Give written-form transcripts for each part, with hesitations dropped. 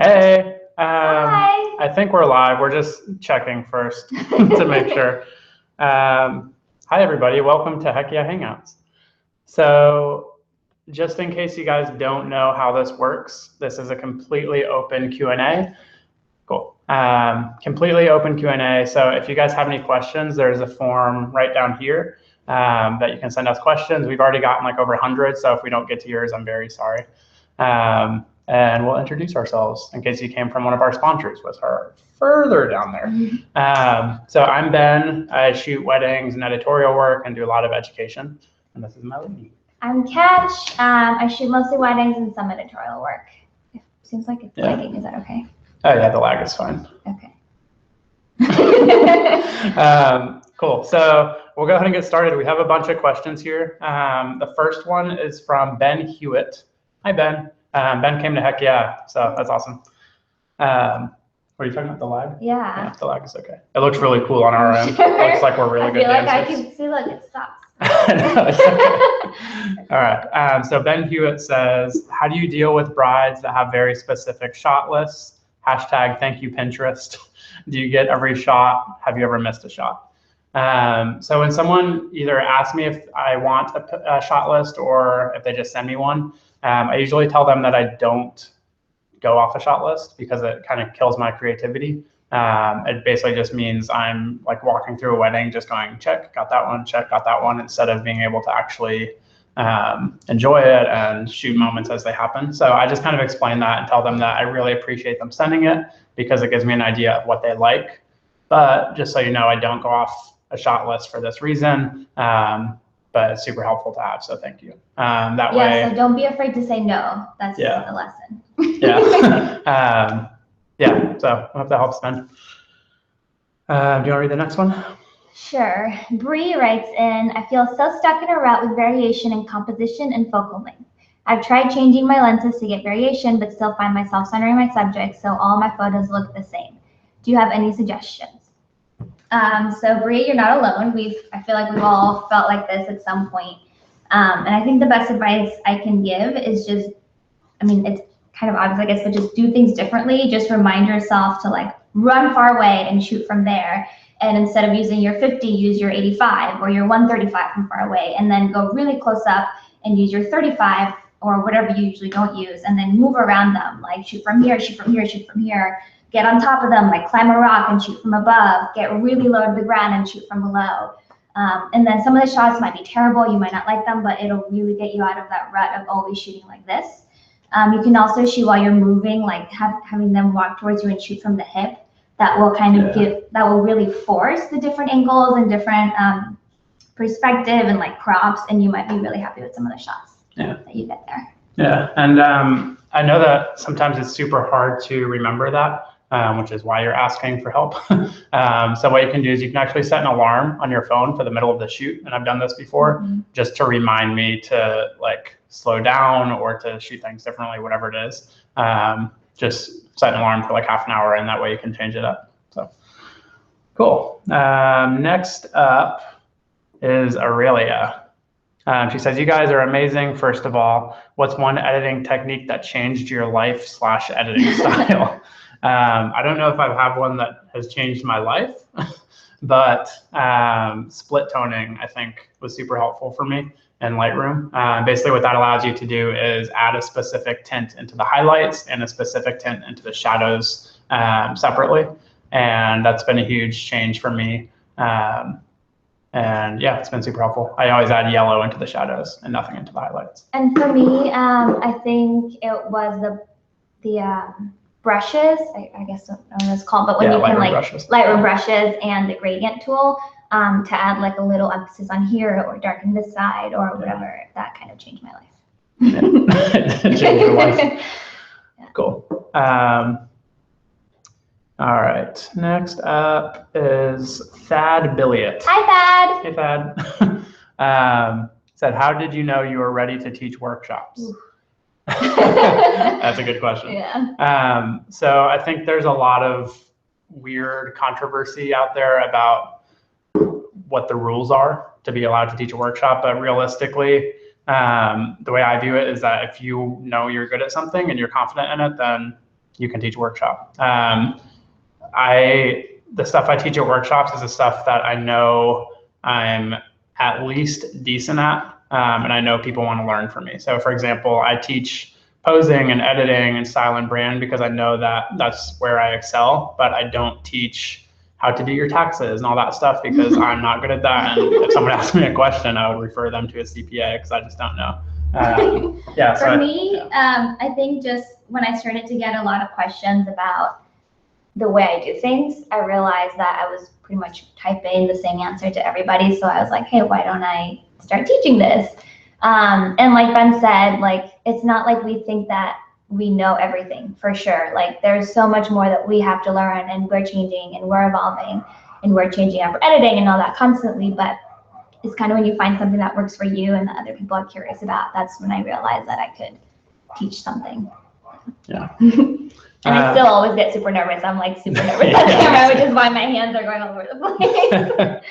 Hey, Hi. I think we're live. We're just checking first to make sure. Hi, everybody. Welcome to Heck Yeah Hangouts. So just in case you guys don't know how this works, this is a completely open Q&A. Cool. Completely open Q&A. So if you guys have any questions, there's a form right down here that you can send us questions. We've already gotten like over 100, so if we don't get to yours, I'm very sorry. And we'll introduce ourselves in case you came from one of our sponsors, which are further down there. So I'm Ben. I shoot weddings and editorial work and do a lot of education. And this is my lady. I'm Katch. I shoot mostly weddings and some editorial work. It seems like it's lagging. Is that okay? Oh yeah, the lag is fine. Okay. Cool. So we'll go ahead and get started. We have a bunch of questions here. The first one is from Ben Hewitt. Hi, Ben. Ben came to Heck Yeah, so that's awesome. Were you talking about the lag? Yeah. The lag is okay. It looks really cool on our end. It looks like we're really good dancers. I can see, look, it stops. All right. So Ben Hewitt says, how do you deal with brides that have very specific shot lists? #thank you Pinterest. Do you get every shot? Have you ever missed a shot? So when someone either asks me if I want a shot list or if they just send me one, I usually tell them that I don't go off a shot list because it kind of kills my creativity. It basically just means I'm like walking through a wedding, just going, check, got that one, check, got that one, instead of being able to actually enjoy it and shoot moments as they happen. So I just kind of explain that and tell them that I really appreciate them sending it because it gives me an idea of what they like. But just so you know, I don't go off a shot list for this reason. But it's super helpful to have, so thank you. That way. Yeah, so don't be afraid to say no. That's a lesson. Yeah. Yeah, so I hope that helps, Ben. Do you want to read the next one? Sure. Bree writes in, I feel so stuck in a rut with variation in composition and focal length. I've tried changing my lenses to get variation, but still find myself centering my subject so all my photos look the same. Do you have any suggestions? So Bree, you're not alone. I feel like we've all felt like this at some point. And I think the best advice I can give is just, it's kind of obvious, I guess, but just do things differently. Just remind yourself to like run far away and shoot from there. And instead of using your 50, use your 85 or your 135 from far away, and then go really close up and use your 35 or whatever you usually don't use, and then move around them, like shoot from here, shoot from here, shoot from here. Get on top of them, like climb a rock and shoot from above. Get really low to the ground and shoot from below. And then some of the shots might be terrible. You might not like them, but it'll really get you out of that rut of always shooting like this. You can also shoot while you're moving, like having them walk towards you and shoot from the hip. That will kind of that will really force the different angles and different perspective and like props, and you might be really happy with some of the shots that you get there. Yeah, and I know that sometimes it's super hard to remember that. Which is why you're asking for help. So what you can do is you can actually set an alarm on your phone for the middle of the shoot, and I've done this before, just to remind me to like slow down or to shoot things differently, whatever it is. Just set an alarm for like half an hour, and that way you can change it up. So cool. Next up is Aurelia. She says, you guys are amazing. First of all, what's one editing technique that changed your life / editing style? I don't know if I have one that has changed my life, but split toning, I think, was super helpful for me in Lightroom. Basically, what that allows you to do is add a specific tint into the highlights and a specific tint into the shadows separately. And that's been a huge change for me. And yeah, it's been super helpful. I always add yellow into the shadows and nothing into the highlights. And for me, I think it was the brushes, I guess I don't know what it's called, but when you can like Lightroom brushes and the gradient tool to add like a little emphasis on here or darken this side or whatever, that kind of changed my life. Changed your life. Cool. All right, next up is Thad Billiot. Hi, Thad. Hey, Thad. Said, how did you know you were ready to teach workshops? That's a good question. Yeah. So I think there's a lot of weird controversy out there about what the rules are to be allowed to teach a workshop, but realistically, the way I view it is that if you know you're good at something and you're confident in it, then you can teach a workshop. The stuff I teach at workshops is the stuff that I know I'm at least decent at, and I know people want to learn from me. So for example, I teach posing and editing and style and brand because I know that that's where I excel, but I don't teach how to do your taxes and all that stuff because I'm not good at that. And if someone asked me a question, I would refer them to a CPA because I just don't know. Yeah. For me, I think just when I started to get a lot of questions about the way I do things, I realized that I was pretty much typing the same answer to everybody. So I was like, hey, why don't I start teaching this? And like Ben said, like, it's not like we think that we know everything for sure. Like there's so much more that we have to learn, and we're changing and we're evolving and we're changing our editing and all that constantly. But it's kind of when you find something that works for you and that other people are curious about, that's when I realized that I could teach something. Yeah. And I still always get super nervous. I'm like super nervous on camera, which is why my hands are going all over the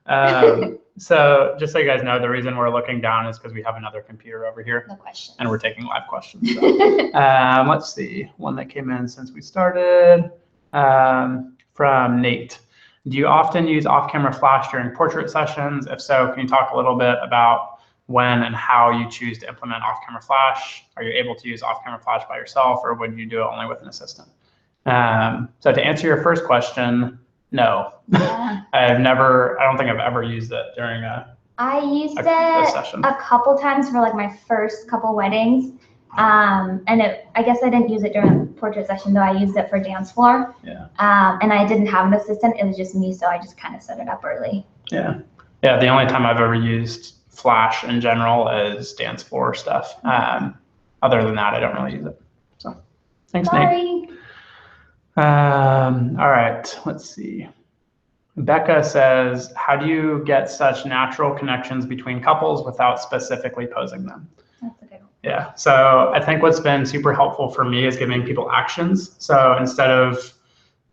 place. So just so you guys know, the reason we're looking down is because we have another computer over here. No questions. And we're taking live questions. So. Let's see, one that came in since we started, from Nate. Do you often use off-camera flash during portrait sessions? If so, can you talk a little bit about when and how you choose to implement off-camera flash? Are you able to use off-camera flash by yourself, or would you do it only with an assistant? So to answer your first question, no. Yeah. I don't think I've ever used it during I used it a couple times for like my first couple weddings. And I guess I didn't use it during a portrait session, though. I used it for dance floor. Yeah. And I didn't have an assistant. It was just me, so I just kind of set it up early. Yeah. Yeah, the only time I've ever used flash in general is dance floor stuff. Other than that, I don't really use it. So thanks, Nate. All right, let's see. Becca says, how do you get such natural connections between couples without specifically posing them? That's a good one. Yeah, so I think what's been super helpful for me is giving people actions. So instead of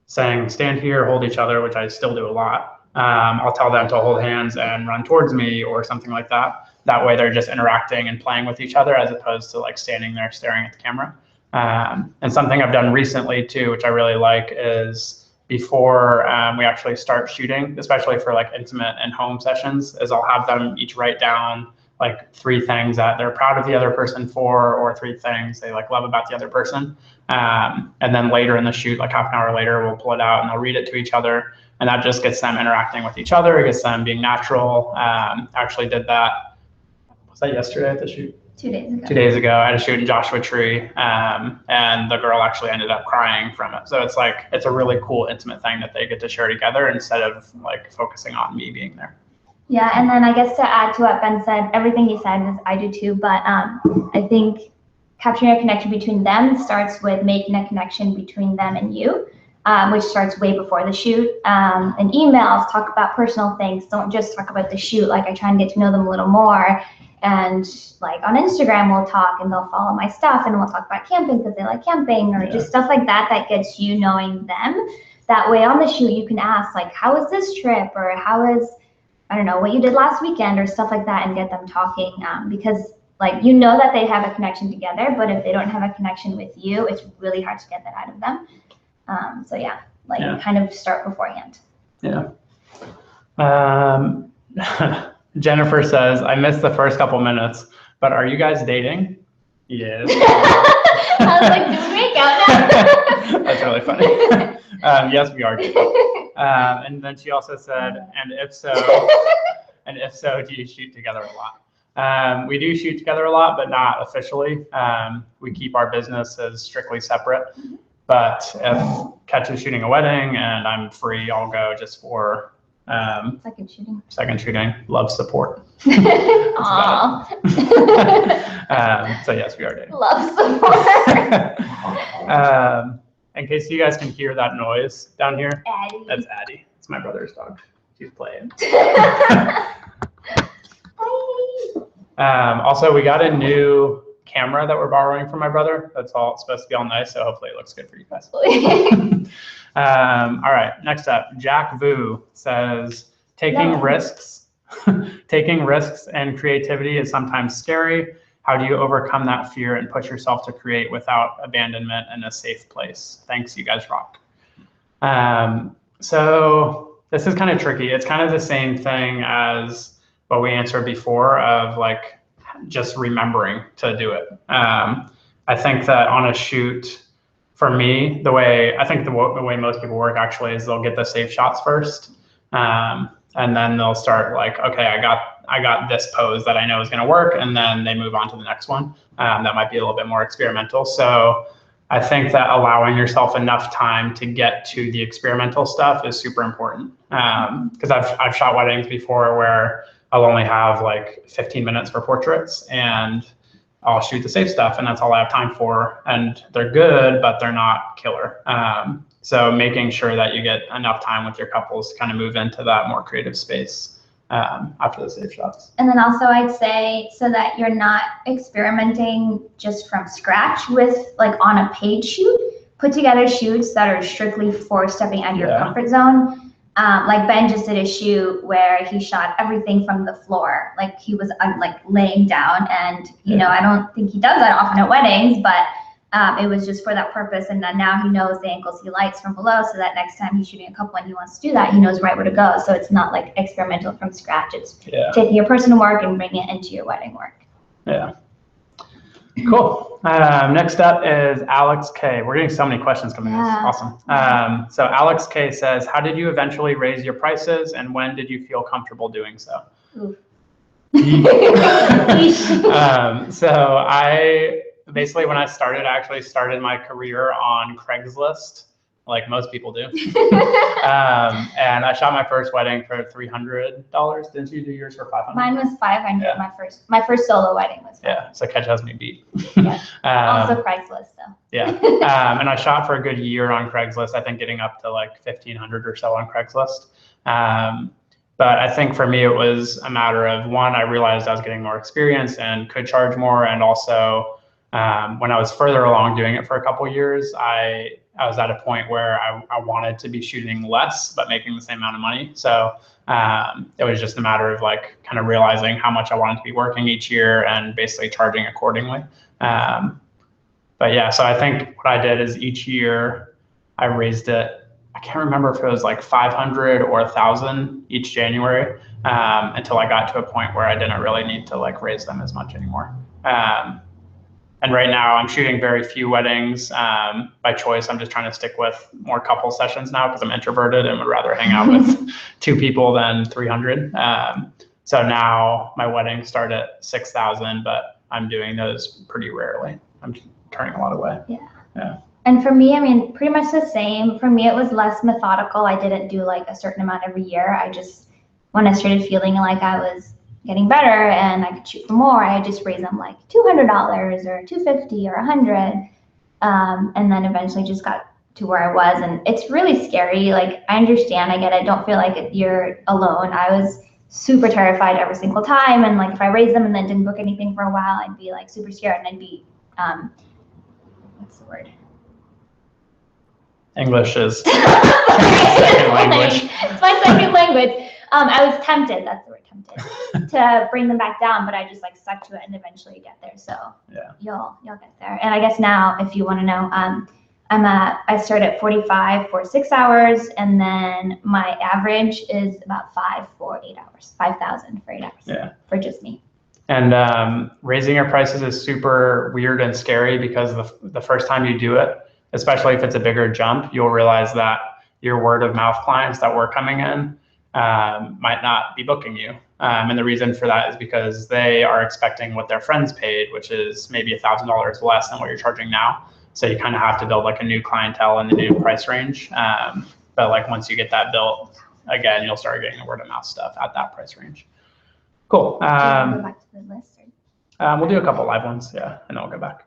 saying, stand here, hold each other, which I still do a lot, I'll tell them to hold hands and run towards me or something like that. That way they're just interacting and playing with each other as opposed to like standing there staring at the camera. And something I've done recently too, which I really like, is before we actually start shooting, especially for like intimate and home sessions, is I'll have them each write down like 3 things that they're proud of the other person for, or 3 things they like love about the other person. And then later in the shoot, like half an hour later, we'll pull it out and they'll read it to each other. And that just gets them interacting with each other. It gets them being natural. Actually did that, was that yesterday at the shoot? 2 days ago. 2 days ago, I had a shoot in Joshua Tree, and the girl actually ended up crying from it. So it's like, it's a really cool, intimate thing that they get to share together instead of like focusing on me being there. Yeah, and then I guess to add to what Ben said, everything he said is I do too, but I think capturing a connection between them starts with making a connection between them and you, which starts way before the shoot. And emails, talk about personal things. Don't just talk about the shoot. Like I try and get to know them a little more. And like on Instagram, we'll talk and they'll follow my stuff and we'll talk about camping because they like camping, or just stuff like that that gets you knowing them. That way on the shoot, you can ask like, how was this trip? Or how is, I don't know, what you did last weekend or stuff like that, and get them talking, because like, you know that they have a connection together, but if they don't have a connection with you, it's really hard to get that out of them. So yeah, like kind of start beforehand. Yeah. Jennifer says, I missed the first couple minutes, but are you guys dating? Yes. I was like, do we make out now? That's really funny. Yes, we are dating. And then she also said, and if so, do you shoot together a lot? We do shoot together a lot, but not officially. We keep our businesses strictly separate. But if Katch is shooting a wedding and I'm free, I'll go just for second shooting, love support. Aww. So yes, we are dating. Love support. In case you guys can hear that noise down here, Addie. That's Addie. It's my brother's dog. She's playing. Also, we got a new camera that we're borrowing from my brother. That's all. It's supposed to be all nice, so hopefully it looks good for you guys. All right, next up, Jack Vu says, taking risks and creativity is sometimes scary. How do you overcome that fear and push yourself to create without abandonment in a safe place? Thanks, you guys rock. So this is kind of tricky. It's kind of the same thing as what we answered before of like just remembering to do it. I think that on a shoot, for me, the way most people work actually is they'll get the safe shots first, and then they'll start like, okay, I got this pose that I know is going to work, and then they move on to the next one. That might be a little bit more experimental. So I think that allowing yourself enough time to get to the experimental stuff is super important. Because I've shot weddings before where I'll only have like 15 minutes for portraits, and I'll shoot the safe stuff, and that's all I have time for. And they're good, but they're not killer. So making sure that you get enough time with your couples to kind of move into that more creative space after the safe shots. And then also I'd say, so that you're not experimenting just from scratch with like on a paid shoot, put together shoots that are strictly for stepping out of your comfort zone. Like Ben just did a shoot where he shot everything from the floor. Like he was like laying down, and you know, I don't think he does that often at weddings, but it was just for that purpose. And then now he knows the angles he likes from below, so that next time he's shooting a couple and he wants to do that, he knows right where to go. So it's not like experimental from scratch. It's taking your personal work and bringing it into your wedding work. Yeah. Cool. Next up is Alex K. We're getting so many questions coming in. Awesome. So Alex K says, how did you eventually raise your prices, and when did you feel comfortable doing so? So I basically, when I started, I actually started my career on Craigslist, like most people do. And I shot my first wedding for $300. Didn't you do yours for $500? Mine was $500. Yeah. My first solo wedding was $500. Yeah, so Katch has me beat. Yeah. Also Craigslist though. Yeah. And I shot for a good year on Craigslist, I think getting up to like 1,500 or so on Craigslist. But I think for me, it was a matter of, one, I realized I was getting more experience and could charge more. And also when I was further along doing it for a couple of years, I was at a point where I wanted to be shooting less, but making the same amount of money. So it was just a matter of like kind of realizing how much I wanted to be working each year and basically charging accordingly. But yeah, so I think what I did is each year I raised it. I can't remember if it was like 500 or 1,000 each January until I got to a point where I didn't really need to like raise them as much anymore. And right now I'm shooting very few weddings by choice. I'm just trying to stick with more couple sessions now because I'm introverted and would rather hang out with 2 people than 300. So now my weddings start at 6,000, but I'm doing those pretty rarely. I'm turning a lot away. Yeah. And for me, I mean, pretty much the same. For me, it was less methodical. I didn't do like a certain amount every year. I just, when I started feeling like I was getting better and I could shoot for more, I just raised them like $200 or $250 or $100, and then eventually just got to where I was. And it's really scary. Like, I understand, I get it. Don't feel like you're alone. I was super terrified every single time, and like if I raised them and then didn't book anything for a while, I'd be like super scared, and I'd be what's the word? English is second language. It's my second language. I was tempted, that's the word, tempted, to bring them back down, but I just like stuck to it and eventually get there. So yeah, you'll get there. And I guess now, if you want to know, I start at 45 for 6 hours, and then my average is about 5 for 8 hours, 5,000 for 8 hours. Yeah, for just me. And raising your prices is super weird and scary because the first time you do it, especially if it's a bigger jump, you'll realize that your word of mouth clients that were coming in might not be booking you. And the reason for that is because they are expecting what their friends paid, which is maybe $1,000 less than what you're charging now. So you kind of have to build like a new clientele in the new price range. But like once you get that built, again, you'll start getting the word of mouth stuff at that price range. Cool. Do you want to go back to the list? We'll do a couple live ones, yeah, and then we'll go back.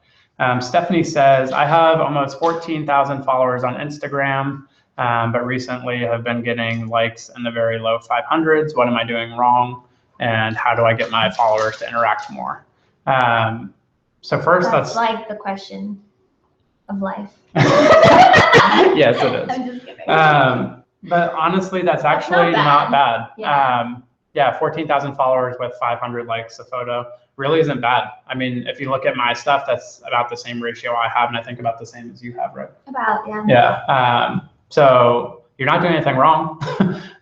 Stephanie says, I have almost 14,000 followers on Instagram, but recently have been getting likes in the very low 500s. What am I doing wrong? And how do I get my followers to interact more? So first, that's like the question of life. Yes, it is. I'm just kidding. But honestly, that's actually not bad. Yeah. yeah, 14,000 followers with 500 likes a photo really isn't bad. I mean, if you look at my stuff, that's about the same ratio I have, and I think about the same as you have, right? About, yeah. Yeah. So you're not doing anything wrong.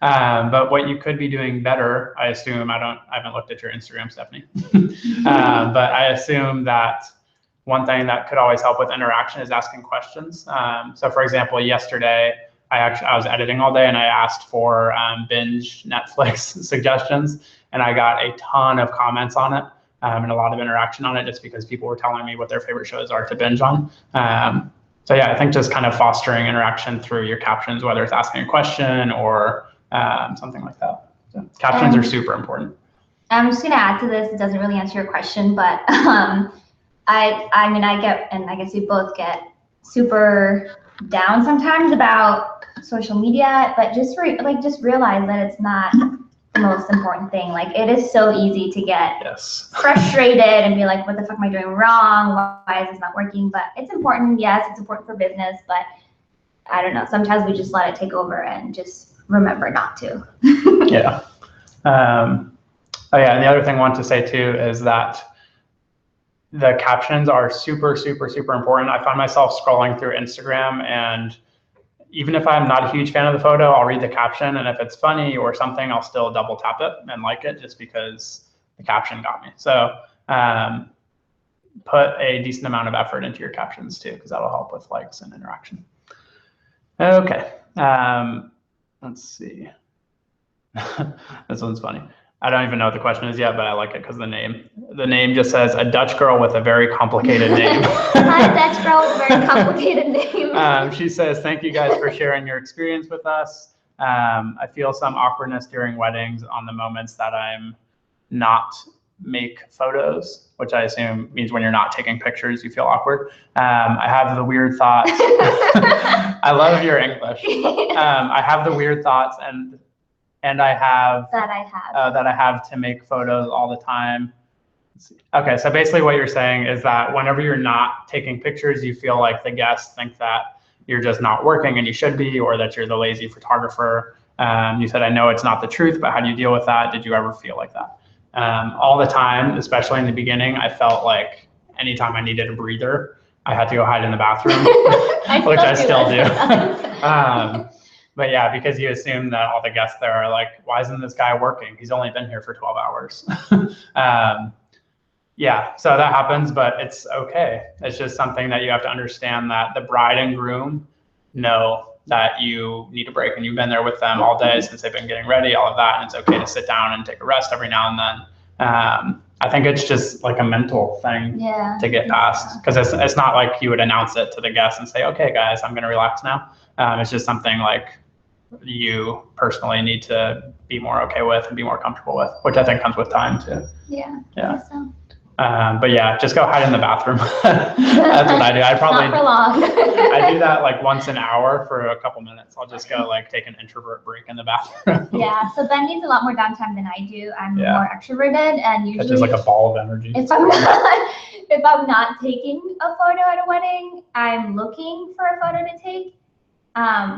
But what you could be doing better, I assume, I haven't looked at your Instagram, Stephanie. But I assume that one thing that could always help with interaction is asking questions. So for example, yesterday, I was editing all day and I asked for binge Netflix suggestions, and I got a ton of comments on it and a lot of interaction on it, just because people were telling me what their favorite shows are to binge on. So yeah, I think just kind of fostering interaction through your captions, whether it's asking a question or something like that. So captions are super important. I'm just going to add to this. It doesn't really answer your question, but I mean, I get, and I guess we both get super down sometimes about social media, but just realize that it's not the most important thing. Like, it is so easy to get frustrated and be like, what the fuck am I doing wrong? Why is this not working? But it's important. Yes, it's important for business, but I don't know. Sometimes we just let it take over and just remember not to. Yeah. Oh yeah, and the other thing I want to say too is that the captions are super, super, super important. I find myself scrolling through Instagram, and even if I'm not a huge fan of the photo, I'll read the caption, and if it's funny or something, I'll still double tap it and like it just because the caption got me. So put a decent amount of effort into your captions too, because that'll help with likes and interaction. Okay, let's see. This one's funny. I don't even know what the question is yet, but I like it because the name just says a Dutch girl with a very complicated name. Hi, Dutch girl with a very complicated name. She says, thank you guys for sharing your experience with us. I feel some awkwardness during weddings on the moments that I'm not make photos, which I assume means when you're not taking pictures, you feel awkward. I have the weird thoughts. I love your English. I have the weird thoughts and I have that I have to make photos all the time. Okay, so basically what you're saying is that whenever you're not taking pictures, you feel like the guests think that you're just not working and you should be, or that you're the lazy photographer. You said, I know it's not the truth, but how do you deal with that? Did you ever feel like that? All the time, especially in the beginning, I felt like anytime I needed a breather, I had to go hide in the bathroom, which I still do. But yeah, because you assume that all the guests there are like, why isn't this guy working? He's only been here for 12 hours. Yeah, so that happens, but it's okay. It's just something that you have to understand, that the bride and groom know that you need a break, and you've been there with them all day since they've been getting ready, all of that, and it's okay to sit down and take a rest every now and then. I think it's just like a mental thing to get past, because it's not like you would announce it to the guests and say, okay, guys, I'm going to relax now. It's just something like you personally need to be more okay with and be more comfortable with, which I think comes with time too. Yeah. So. But yeah, just go hide in the bathroom. That's what I do. Not for long. I do that like once an hour for a couple minutes. I'll just go like take an introvert break in the bathroom. Yeah, so Ben needs a lot more downtime than I do. I'm more extroverted, and usually it's just like a ball of energy. If I'm not taking a photo at a wedding, I'm looking for a photo to take.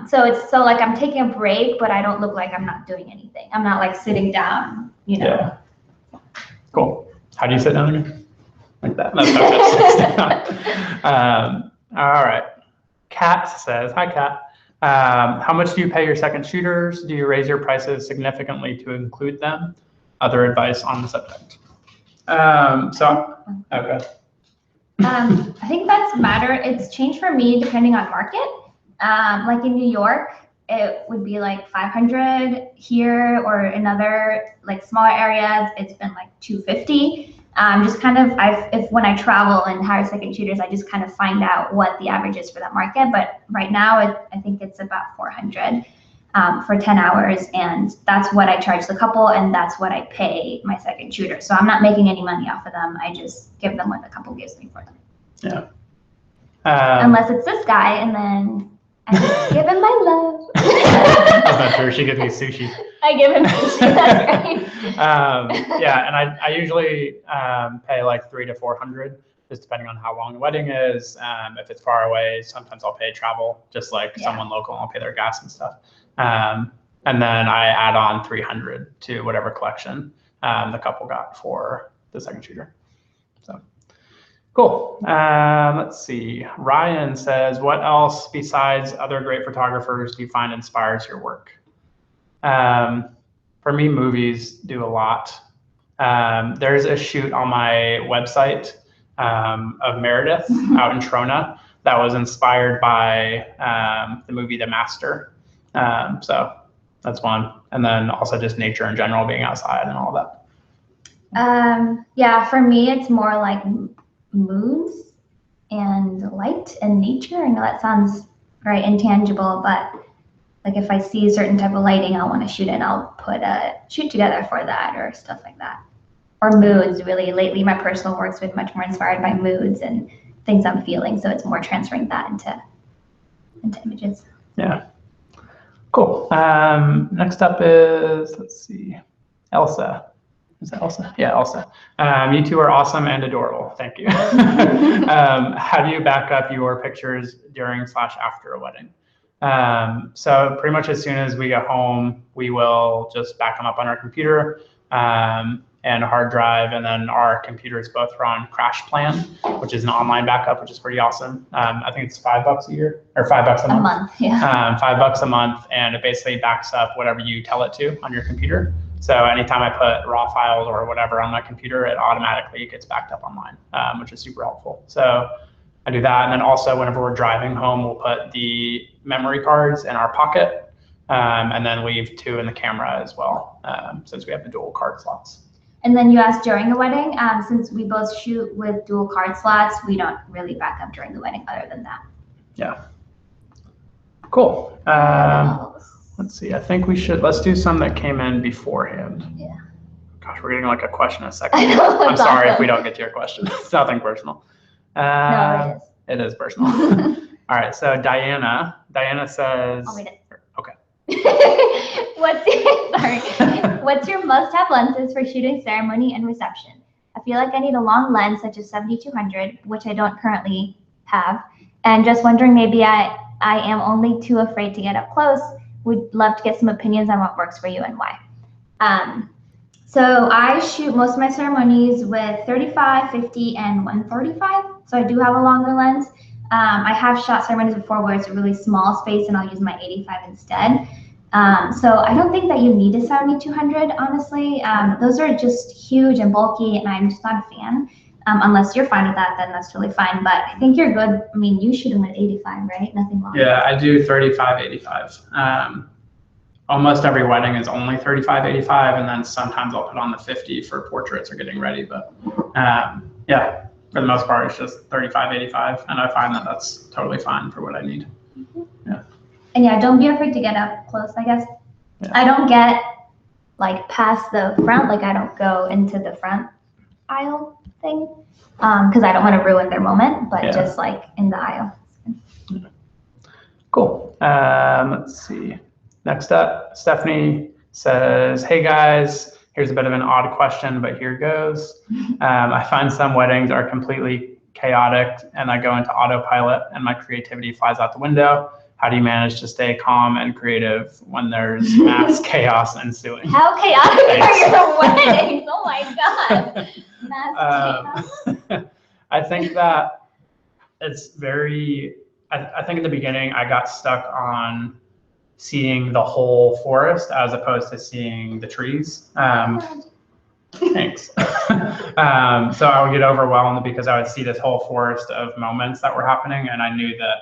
So like I'm taking a break, but I don't look like I'm not doing anything. I'm not like sitting down, you know. Yeah. Cool. How do you sit down again? Like that. That's how I sit down. All right. Kat says, hi, Kat. How much do you pay your second shooters? Do you raise your prices significantly to include them? Other advice on the subject. Okay. I think that's matter. It's changed for me depending on market. Like in New York, it would be like 500 here, or in other like smaller areas, it's been like 250. Just kind of, when I travel and hire second shooters, I just kind of find out what the average is for that market. But right now, I think it's about 400 for 10 hours, and that's what I charge the couple, and that's what I pay my second shooter. So I'm not making any money off of them. I just give them what the couple gives me for them. Yeah. Unless it's this guy, and then I just give him my love. That's not true. She gives me sushi. I give him sushi. That's right. Yeah, and I usually pay like 300 to 400, just depending on how long the wedding is. If it's far away, sometimes I'll pay travel, just like someone local. I'll pay their gas and stuff. And then I add on 300 to whatever collection the couple got for the second shooter. So cool. Let's see. Ryan says, what else besides other great photographers do you find inspires your work? For me, movies do a lot. There's a shoot on my website of Meredith out in Trona that was inspired by the movie The Master. So that's one. And then also just nature in general, being outside and all that. Yeah, for me, it's more like moods and light and nature. I know that sounds very intangible, but like if I see a certain type of lighting I want to shoot in, I'll put a shoot together for that or stuff like that. Or moods, really. Lately, my personal work's been much more inspired by moods and things I'm feeling, so it's more transferring that into images. Yeah. Cool. Next up is, let's see, Elsa. Is that Elsa? Yeah, Elsa. You two are awesome and adorable. Thank you. How do you back up your pictures during/after a wedding? So pretty much as soon as we get home, we will just back them up on our computer and a hard drive. And then our computers both run Crash Plan, which is an online backup, which is pretty awesome. I think it's $5 a year or $5 a month. A month, yeah. $5 a month, and it basically backs up whatever you tell it to on your computer. So anytime I put raw files or whatever on my computer, it automatically gets backed up online, which is super helpful. So I do that. And then also whenever we're driving home, we'll put the memory cards in our pocket and then leave 2 in the camera as well, since we have the dual card slots. And then you asked during the wedding, since we both shoot with dual card slots, we don't really back up during the wedding other than that. Yeah. Cool. Let's see, I think let's do some that came in beforehand. Yeah. Gosh, we're getting like a question a second. I know, I'm sorry awesome. if we don't get to your question. It's nothing personal. No, it is. It is personal. All right, so Diana says. I'll read it. Okay. What's your must-have lenses for shooting ceremony and reception? I feel like I need a long lens such as 7200, which I don't currently have, and just wondering, maybe I am only too afraid to get up close. Would love to get some opinions on what works for you and why. So I shoot most of my ceremonies with 35, 50, and 135. So I do have a longer lens. I have shot ceremonies before where it's a really small space and I'll use my 85 instead. So I don't think that you need a 7200, honestly. Those are just huge and bulky and I'm just not a fan. Unless you're fine with that, then that's totally fine. But I think you're good. I mean, you shoot them at 85, right? Nothing wrong. Yeah, I do 35, 85. Almost every wedding is only 35, 85, and then sometimes I'll put on the 50 for portraits or getting ready. But yeah, for the most part, it's just 35, 85, and I find that that's totally fine for what I need. Yeah. And yeah, don't be afraid to get up close, I guess. Yeah. I don't get like past the front, like I don't go into the front aisle thing, because I don't want to ruin their moment, but yeah, just like in the aisle. Cool. Let's see. Next up, Stephanie says, hey guys, here's a bit of an odd question, but here goes. I find some weddings are completely chaotic and I go into autopilot and my creativity flies out the window. How do you manage to stay calm and creative when there's mass chaos ensuing? How chaotic are your weddings? Oh my God. Mass chaos. I think that it's very, I think in the beginning I got stuck on seeing the whole forest as opposed to seeing the trees. Thanks. So I would get overwhelmed because I would see this whole forest of moments that were happening, and I knew that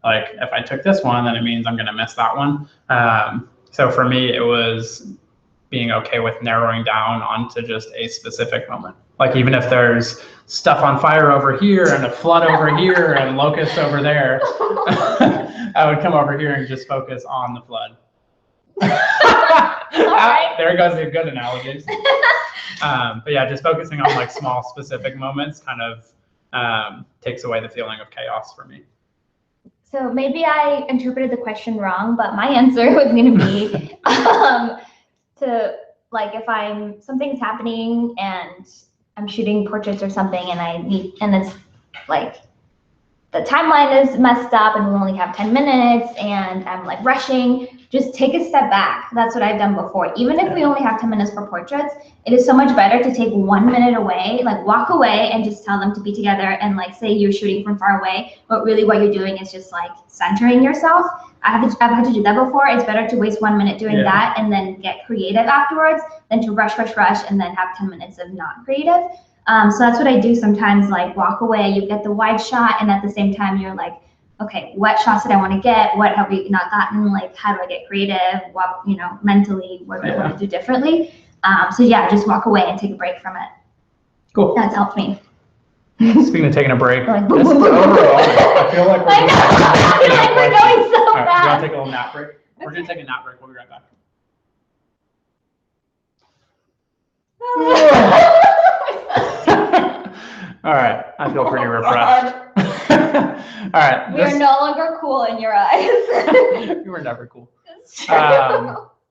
like if I took this one, then it means I'm going to miss that one. So for me, it was being okay with narrowing down onto just a specific moment. Like even if there's stuff on fire over here and a flood over here and locusts over there, I would come over here and just focus on the flood. Right. There goes a good analogy. But yeah, just focusing on like small specific moments kind of takes away the feeling of chaos for me. So maybe I interpreted the question wrong, but my answer was going to be to like if something's happening and I'm shooting portraits or something and it's like the timeline is messed up and we only have 10 minutes and I'm like rushing, just take a step back. That's what I've done before. Even if we only have 10 minutes for portraits, it is so much better to take 1 minute away, like walk away and just tell them to be together, and like say you're shooting from far away, but really what you're doing is just like centering yourself. I've had to do that before. It's better to waste 1 minute doing that and then get creative afterwards than to rush and then have 10 minutes of not creative. So that's what I do sometimes, like walk away, you get the wide shot, and at the same time you're like, okay, what shots did I want to get? What have we not gotten? Like, how do I get creative? What, you know, mentally, what do I want to do differently? So yeah, just walk away and take a break from it. Cool. That's helped me. Speaking of taking a break, like, this is overall. I feel like we're going so fast. fast. You want to take a little nap break? We're going to take a nap break. We'll be right back. All right, I feel pretty refreshed. All right. We are no longer cool in your eyes. You were never cool.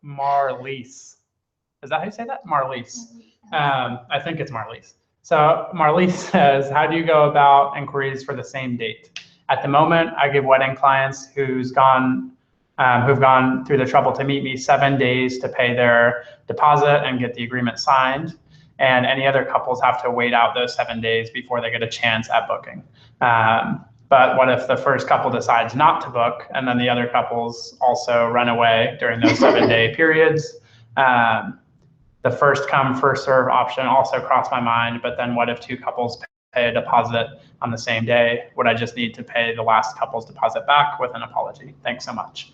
Marlise. Is that how you say that? Marlise. I think it's Marlise. So Marlise says, how do you go about inquiries for the same date? At the moment, I give wedding clients who've gone through the trouble to meet me 7 days to pay their deposit and get the agreement signed. And any other couples have to wait out those 7 days before they get a chance at booking. But what if the first couple decides not to book and then the other couples also run away during those 7 day periods? The first come, first serve option also crossed my mind, but then what if two couples pay a deposit on the same day? Would I just need to pay the last couple's deposit back with an apology? Thanks so much.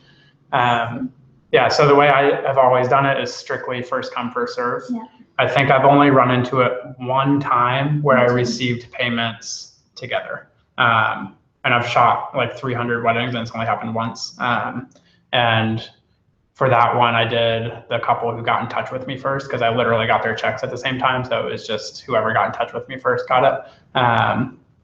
Yeah, so the way I have always done it is strictly first come, first serve. Yeah. I think I've only run into it one time where I received payments together. And I've shot like 300 weddings and it's only happened once. And for that one, I did the couple who got in touch with me first because I literally got their checks at the same time. So it was just whoever got in touch with me first got it.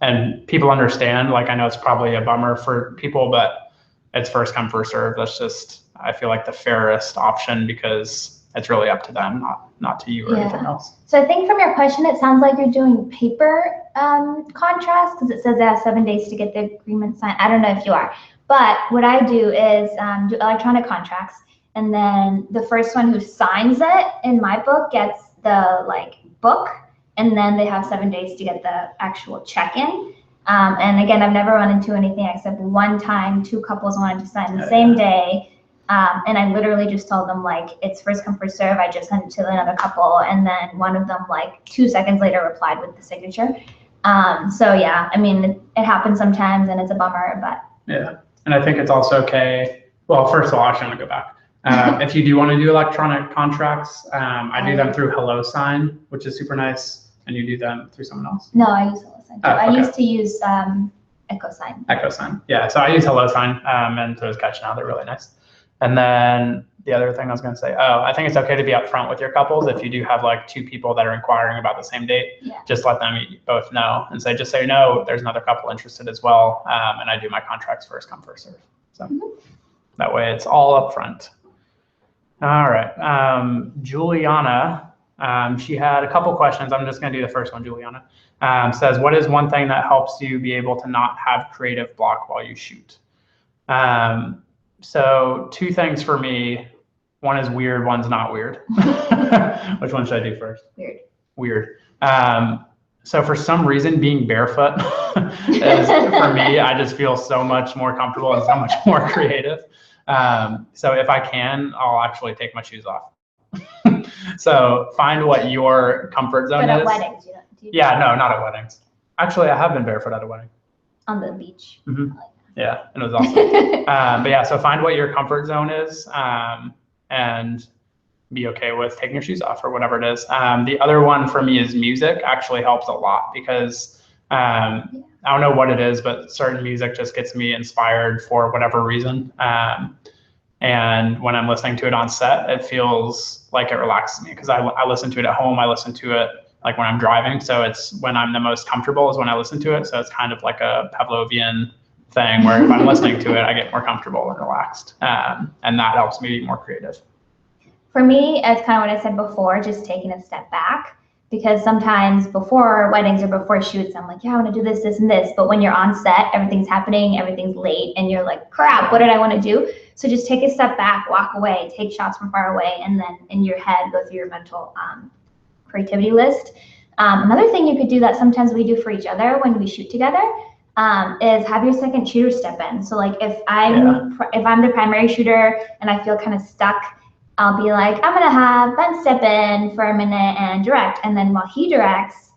And people understand, like I know it's probably a bummer for people, but it's first come, first serve. That's just, I feel like the fairest option because it's really up to them, not to you or anything else. So I think from your question, it sounds like you're doing paper contracts because it says they have 7 days to get the agreement signed. I don't know if you are, but what I do is do electronic contracts. And then the first one who signs it in my book gets the book, and then they have 7 days to get the actual check-in. And again, I've never run into anything except one time, two couples wanted to sign the same day. And I literally just told them it's first come, first serve. I just sent it to another couple. And then one of them 2 seconds later replied with the signature. So yeah, I mean, it happens sometimes and it's a bummer, but. Yeah, and I think it's also okay. Well, first of all, actually, I'm gonna go back. If you do want to do electronic contracts, I do them through HelloSign, which is super nice, and you do them through someone else. No, I use HelloSign. I used to use EchoSign. EchoSign, yeah. So I use HelloSign, and so does Katch now. They're really nice. And then the other thing I was going to say, I think it's okay to be upfront with your couples. If you do have two people that are inquiring about the same date, just let them both know and just say, no, there's another couple interested as well, and I do my contracts first come, first serve. So that way it's all upfront. All right, Juliana, she had a couple questions. I'm just going to do the first one. Juliana says, what is one thing that helps you be able to not have creative block while you shoot? So two things for me. One is weird, one's not weird. Which one should I do first? Weird. So for some reason, being barefoot is, for me, I just feel so much more comfortable and so much more creative. So if I can, I'll actually take my shoes off. So find what your comfort zone is. But at weddings, yeah, no, not at weddings. Actually, I have been barefoot at a wedding. On the beach. Mm-hmm. Yeah, and it was awesome. But yeah, so find what your comfort zone is and be okay with taking your shoes off or whatever it is. The other one for me is music actually helps a lot because I don't know what it is, but certain music just gets me inspired for whatever reason. And when I'm listening to it on set, it feels like it relaxes me because I listen to it at home. I listen to it when I'm driving. So it's when I'm the most comfortable is when I listen to it. So it's kind of like a Pavlovian thing where if I'm listening to it, I get more comfortable and relaxed. And that helps me be more creative. For me, it's kind of what I said before, just taking a step back. Because sometimes before weddings or before shoots, I'm like, yeah, I want to do this, this, and this. But when you're on set, everything's happening, everything's late, and you're like, crap, what did I want to do? So just take a step back, walk away, take shots from far away, and then in your head, go through your mental creativity list. Another thing you could do that sometimes we do for each other when we shoot together is have your second shooter step in. So like if I'm the primary shooter and I feel kind of stuck, I'll be like, I'm gonna have Ben step in for a minute and direct. And then while he directs,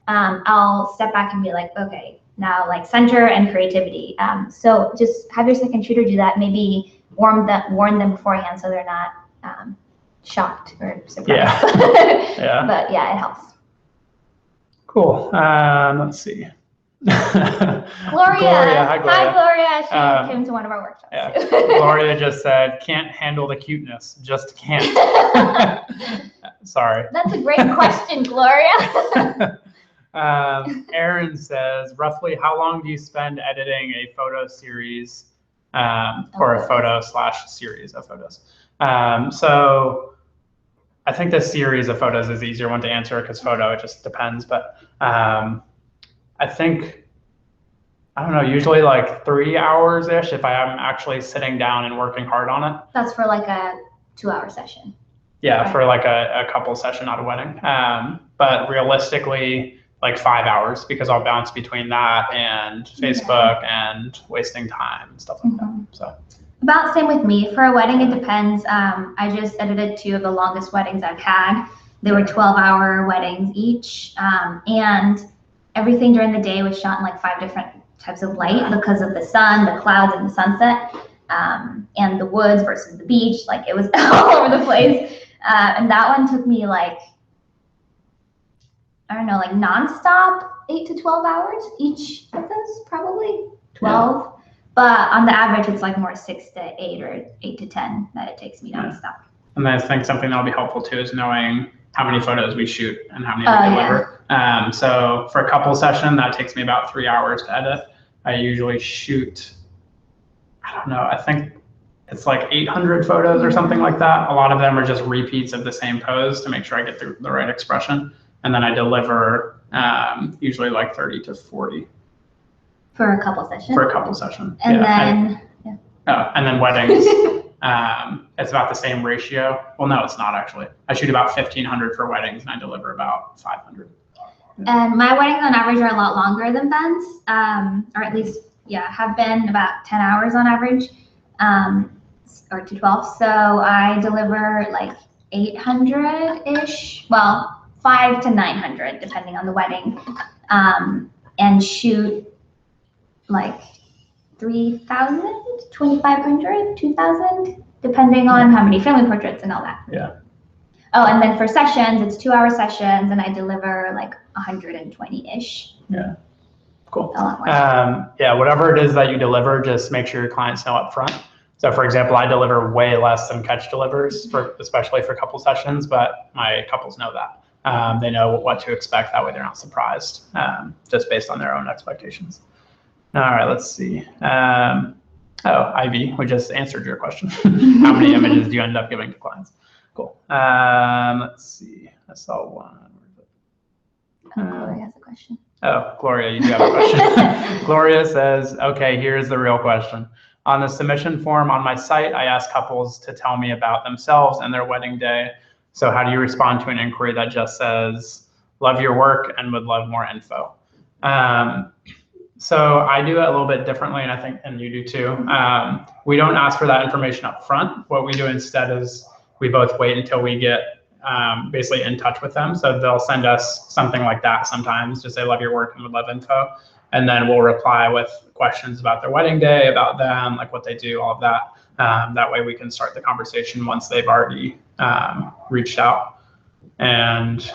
I'll step back and be like, okay, now like center and creativity. So just have your second shooter do that. Maybe warn them beforehand so they're not shocked or surprised. Yeah. But yeah, it helps. Cool. Let's see. Gloria. Hi, Gloria. Hi, Gloria. She came to one of our workshops. Yeah. Gloria just said, can't handle the cuteness, just can't. Sorry. That's a great question, Gloria. Aaron says, roughly how long do you spend editing a photo series or a photo / series of photos? So I think the series of photos is the easier one to answer because photo, it just depends. But I think, I don't know, usually like 3 hours-ish if I am actually sitting down and working hard on it. That's for like a 2-hour session. Yeah, right. For like a couple session at a wedding. But realistically, like 5 hours because I'll bounce between that and Facebook and wasting time and stuff like that. So. About same with me. For a wedding, it depends. I just edited 2 of the longest weddings I've had. They were 12-hour weddings each. And everything during the day was shot in like 5 different types of light because of the sun, the clouds, and the sunset, and the woods versus the beach. Like it was all over the place. And that one took me like, I don't know, like nonstop 8 to 12 hours each of those, probably 12. Yeah. But on the average, it's like more 6 to 8 or 8 to 10 that it takes me nonstop. And I think something that'll be helpful too is knowing how many photos we shoot and how many we deliver. Yeah. So for a couple session, that takes me about 3 hours to edit. I usually shoot, I don't know, I think it's like 800 photos or something like that. A lot of them are just repeats of the same pose to make sure I get the right expression. And then I deliver usually like 30 to 40. For a couple sessions? For a couple sessions. And then, and then weddings. It's about the same ratio. Well, no, it's not actually. I shoot about 1,500 for weddings and I deliver about 500. And my weddings on average are a lot longer than Ben's, or at least, have been about 10 hours on average, or to 12. So I deliver like 800-ish, well, 500 to 900, depending on the wedding, and shoot like 3,000, 2,500, 2,000, depending on how many family portraits and all that. Yeah. Oh, and then for sessions, it's 2-hour sessions, and I deliver like 120-ish. Yeah. Cool. A lot more. Yeah, whatever it is that you deliver, just make sure your clients know up front. So for example, I deliver way less than Katch delivers, especially for couple sessions, but my couples know that. They know what to expect. That way they're not surprised, just based on their own expectations. All right, let's see. Ivy, we just answered your question. How many images do you end up giving to clients? Cool. Let's see. I saw one. Gloria has a question. Oh, Gloria, you do have a question. Gloria says, okay, here's the real question. On the submission form on my site, I ask couples to tell me about themselves and their wedding day. So how do you respond to an inquiry that just says, love your work and would love more info? So I do it a little bit differently, and I think, and you do too. We don't ask for that information up front. What we do instead is we both wait until we get basically in touch with them. So they'll send us something like that sometimes, just say, love your work and would love info. And then we'll reply with questions about their wedding day, about them, like what they do, all of that. That way we can start the conversation once they've already reached out. And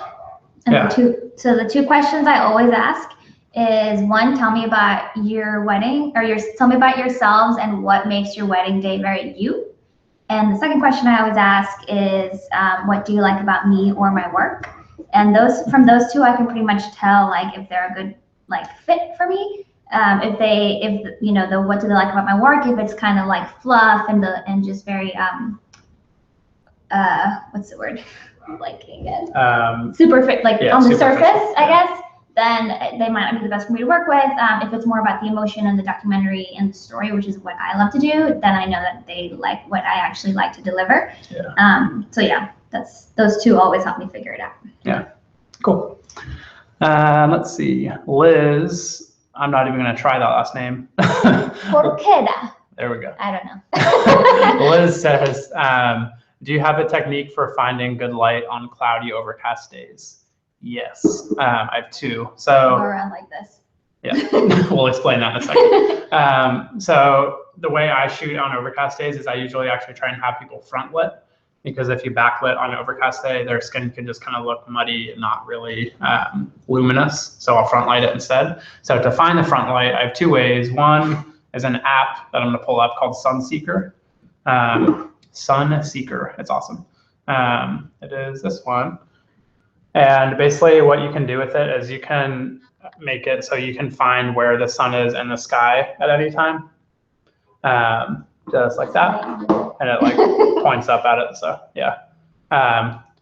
yeah. So the 2 questions I always ask is, 1, tell me about your wedding, or tell me about yourselves and what makes your wedding day very you. And the second question I always ask is, what do you like about me or my work? And from those 2, I can pretty much tell like if they're a good fit for me. If you know, what do they like about my work? If it's kind of like fluff and just very what's the word? liking it. Super fit, like on the surface, I guess. Then they might not be the best for me to work with. If it's more about the emotion and the documentary and the story, which is what I love to do, then I know that they like what I actually like to deliver. Yeah. So yeah, those two always help me figure it out. Yeah, cool. Let's see, Liz. I'm not even going to try that last name. Porqueda. There we go. I don't know. Liz says, do you have a technique for finding good light on cloudy, overcast days? Yes, I have two. So go around like this. Yeah, we'll explain that in a second. So the way I shoot on overcast days is I usually actually try and have people front lit, because if you backlit on an overcast day, their skin can just kind of look muddy and not really luminous. So I'll front light it instead. So to find the front light, I have two ways. One is an app that I'm going to pull up called Sunseeker. Sunseeker, it's awesome. It is this one. And basically what you can do with it is you can make it so you can find where the sun is in the sky at any time. Just like that. And it like points up at it, so yeah.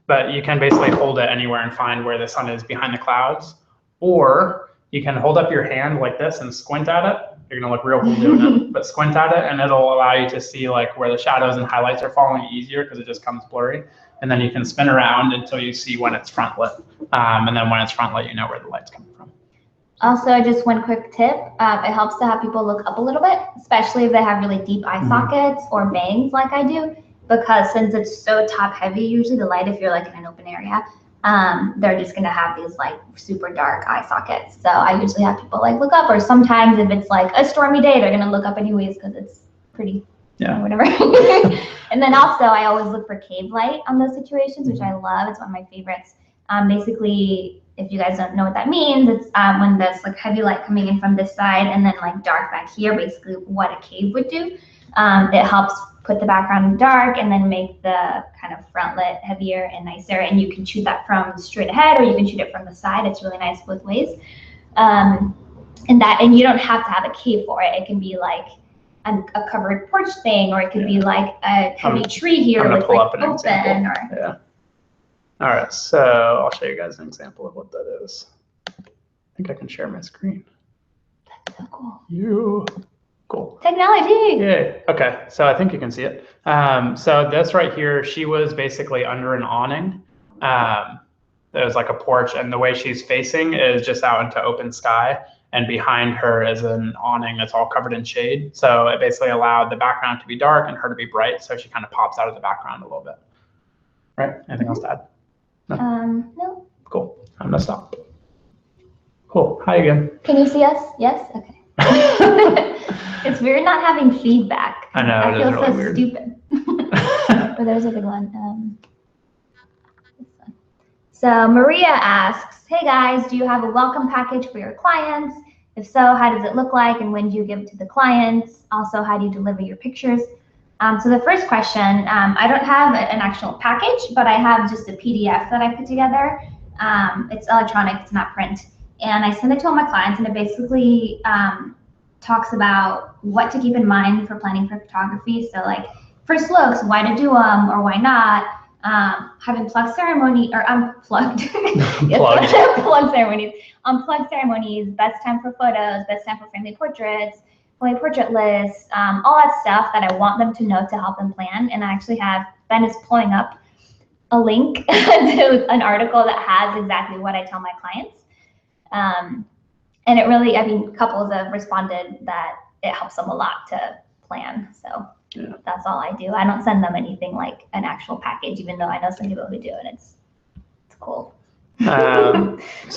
But you can basically hold it anywhere and find where the sun is behind the clouds. Or you can hold up your hand like this and squint at it. You're gonna look real cool doing it, but squint at it and it'll allow you to see like where the shadows and highlights are falling easier because it just comes blurry. And then you can spin around until you see when it's front lit. And then when it's front lit, you know where the light's coming from. Also, just one quick tip. It helps to have people look up a little bit, especially if they have really deep eye sockets or bangs like I do, because since it's so top heavy, usually the light, if you're like in an open area, they're just gonna have these like super dark eye sockets. So I usually have people like look up, or sometimes if it's like a stormy day, they're gonna look up anyways because it's pretty. Yeah. Whatever. And then also I always look for cave light on those situations, which I love. It's one of my favorites. Basically, if you guys don't know what that means, it's when there's like heavy light coming in from this side and then like dark back here, basically what a cave would do. It helps put the background dark and then make the kind of front lit heavier and nicer. And you can shoot that from straight ahead or you can shoot it from the side. It's really nice both ways. And you don't have to have a cave for it. It can be like a covered porch thing, or it could be like a heavy tree here with like open or yeah. All right, so I'll show you guys an example of what that is. I think I can share my screen. That's so cool. Cool. Technology. Yeah. Okay, so I think you can see it. So this right here, she was basically under an awning. There's like a porch, and the way she's facing is just out into open sky. And behind her is an awning that's all covered in shade. So it basically allowed the background to be dark and her to be bright. So she kind of pops out of the background a little bit. Right? Anything else to add? No. Cool. I'm gonna stop. Cool. Hi again. Can you see us? Yes? Okay. It's weird not having feedback. I know, I feel really so weird. Stupid. But there's a good one. So Maria asks, hey guys, do you have a welcome package for your clients? If so, how does it look like and when do you give it to the clients? Also, how do you deliver your pictures? So the first question, I don't have an actual package, but I have just a PDF that I put together. It's electronic, it's not print. And I send it to all my clients, and it basically talks about what to keep in mind for planning for photography. So like first looks, why to do them or why not. Having plug ceremony or unplugged plug ceremonies, unplugged ceremonies, best time for photos, best time for family portraits, family portrait lists, all that stuff that I want them to know to help them plan. And I actually have, Ben is pulling up a link to an article that has exactly what I tell my clients. And it really, I mean, couples have responded that it helps them a lot to plan. So yeah. That's all I do. I don't send them anything like an actual package, even though I know some people who do, and it's cool. So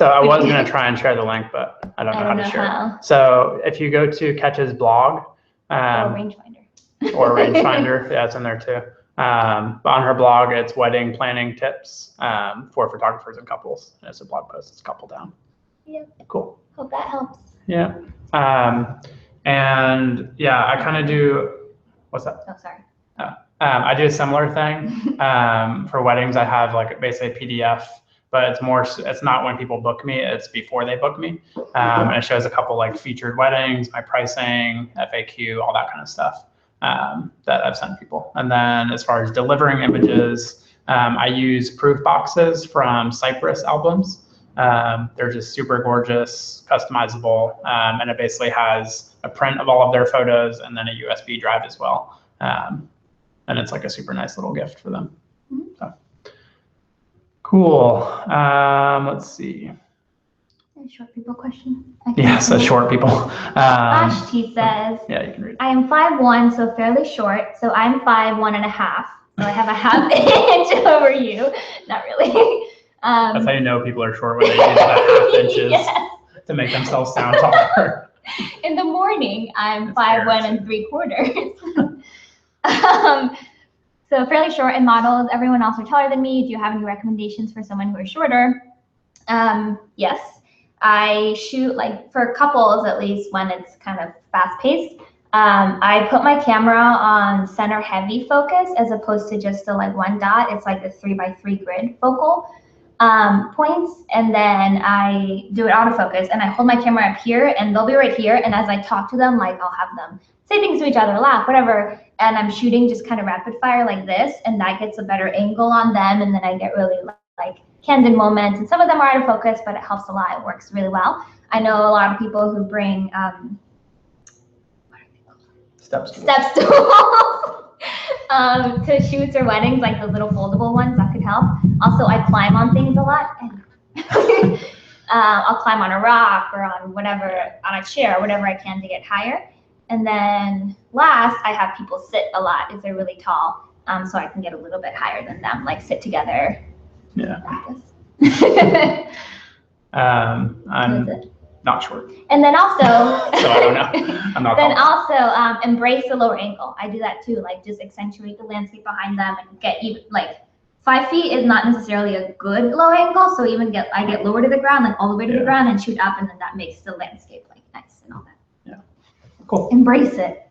I was going to try and share the link, but I don't know how to share it. So if you go to Katch's blog, or rangefinder. Or rangefinder, yeah, it's in there too. But on her blog, it's wedding planning tips for photographers and couples. And it's a blog post. It's a couple down. Yep. Cool. Hope that helps. Yeah. And yeah, I kind of do. What's that? Oh, sorry. I do a similar thing. For weddings, I have like basically a PDF, but it's not when people book me, it's before they book me. And it shows a couple like featured weddings, my pricing, FAQ, all that kind of stuff that I've sent people. And then as far as delivering images, I use proof boxes from Cypress albums. They're just super gorgeous, customizable, and it basically has a print of all of their photos and then a USB drive as well. And it's like a super nice little gift for them. So. Cool. Let's see. A short people question. Yeah, so short people. Vashti says, yeah, you can read. I am 5'1", so fairly short. So I'm 5'1.5". So I have a half inch over you. Not really. That's how you know people are short when they use the half inches yes. to make themselves sound taller. In the morning, I'm 5'1 3/4". So fairly short in models. Everyone else are taller than me. Do you have any recommendations for someone who is shorter? Yes. I shoot, like, for couples at least, when it's kind of fast paced. I put my camera on center heavy focus as opposed to just the like one dot. It's like the 3x3 grid focal points, and then I do it autofocus, and I hold my camera up here, and they'll be right here. And as I talk to them, like, I'll have them say things to each other, laugh, whatever, and I'm shooting just kind of rapid fire like this, and that gets a better angle on them, and then I get really like candid moments. And some of them are out of focus, but it helps a lot. It works really well. I know a lot of people who bring Step stools. To shoots or weddings, like the little foldable ones, that could help. Also, I climb on things a lot, and I'll climb on a rock or on whatever, on a chair, whatever I can to get higher. And then last, I have people sit a lot if they're really tall, so I can get a little bit higher than them, like sit together. Yeah. Like I'm not short. And then also, so I don't know. I'm not. Then also embrace the lower angle. I do that too, like just accentuate the landscape behind them and get even, like 5 feet is not necessarily a good low angle, so even I get lower to the ground, like all the way to the ground, and shoot up, and then that makes the landscape like nice and all that. Yeah. Cool. Embrace it.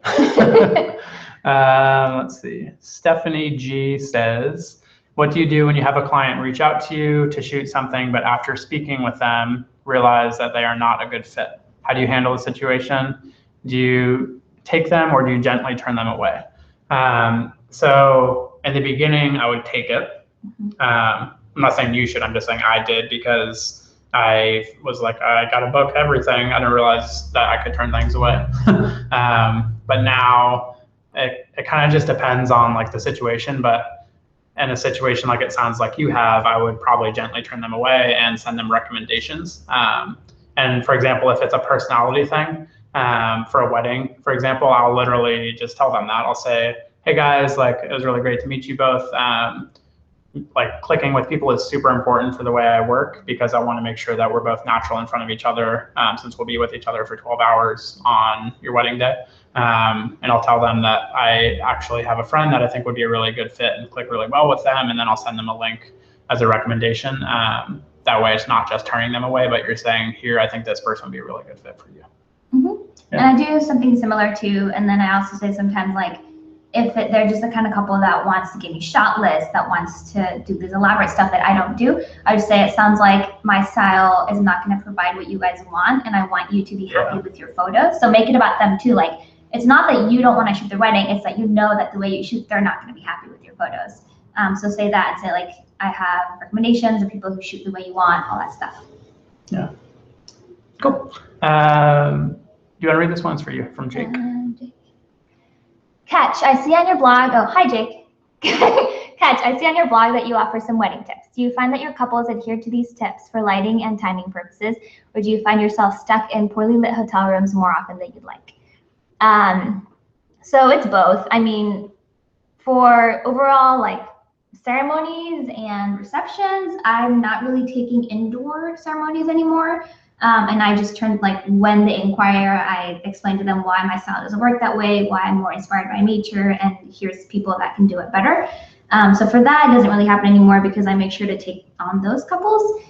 Let's see. Stephanie G says, what do you do when you have a client reach out to you to shoot something, but after speaking with them, realize that they are not a good fit? How do you handle the situation? Do you take them or do you gently turn them away? So in the beginning, I would take it. I'm not saying you should, I'm just saying I did, because I was like, I got to book everything. I didn't realize that I could turn things away. But now it kind of just depends on like the situation. But in a situation like it sounds like you have, I would probably gently turn them away and send them recommendations. And for example, if it's a personality thing, for a wedding, for example, I'll literally just tell them that. I'll say, hey guys, like it was really great to meet you both. Like clicking with people is super important for the way I work, because I want to make sure that we're both natural in front of each other, since we'll be with each other for 12 hours on your wedding day. And I'll tell them that I actually have a friend that I think would be a really good fit and click really well with them, and then I'll send them a link as a recommendation. That way it's not just turning them away, but you're saying, here, I think this person would be a really good fit for you. Yeah. And I do something similar too, and then I also say sometimes, like, if they're just the kind of couple that wants to give me shot lists, that wants to do this elaborate stuff that I don't do, I just say, it sounds like my style is not going to provide what you guys want, and I want you to be happy with your photos. So make it about them too. Like, it's not that you don't want to shoot their wedding, it's that you know that the way you shoot, they're not going to be happy with your photos. So say that, and say like, I have recommendations of people who shoot the way you want, all that stuff. Yeah. Cool. Do you want to read this one? It's for you, from Jake. Katch, I see on your blog, oh, hi Jake. Katch, I see on your blog that you offer some wedding tips. Do you find that your couples adhere to these tips for lighting and timing purposes, or do you find yourself stuck in poorly lit hotel rooms more often than you'd like? So it's both. I mean, for overall like ceremonies and receptions, I'm not really taking indoor ceremonies anymore. And I just turned, like, when they inquire, I explain to them why my style doesn't work that way, why I'm more inspired by nature, and here's people that can do it better. So for that, it doesn't really happen anymore, because I make sure to take on those couples.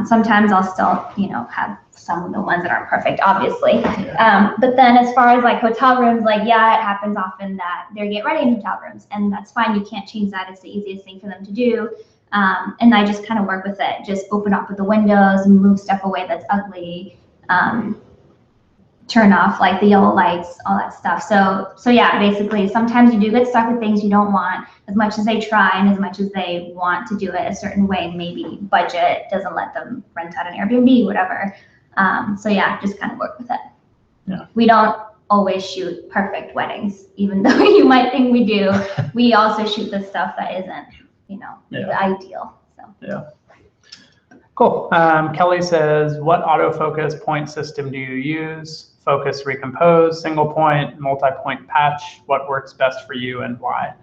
Sometimes I'll still, you know, have some of the ones that aren't perfect, obviously. But then as far as like hotel rooms, like, yeah, it happens often that they get ready in hotel rooms, and that's fine. You can't change that. It's the easiest thing for them to do. And I just kind of work with it. Just open up with the windows and move stuff away that's ugly. turn off, like the yellow lights, all that stuff. So yeah, basically sometimes you do get stuck with things you don't want, as much as they try and as much as they want to do it a certain way, maybe budget doesn't let them rent out an Airbnb, whatever. So yeah, just kind of work with it. Yeah. We don't always shoot perfect weddings, even though you might think we do. We also shoot the stuff that isn't, the ideal. So. Yeah. Cool. Kelly says, what autofocus point system do you use? Focus, recompose, single point, multi-point patch. What works best for you and why?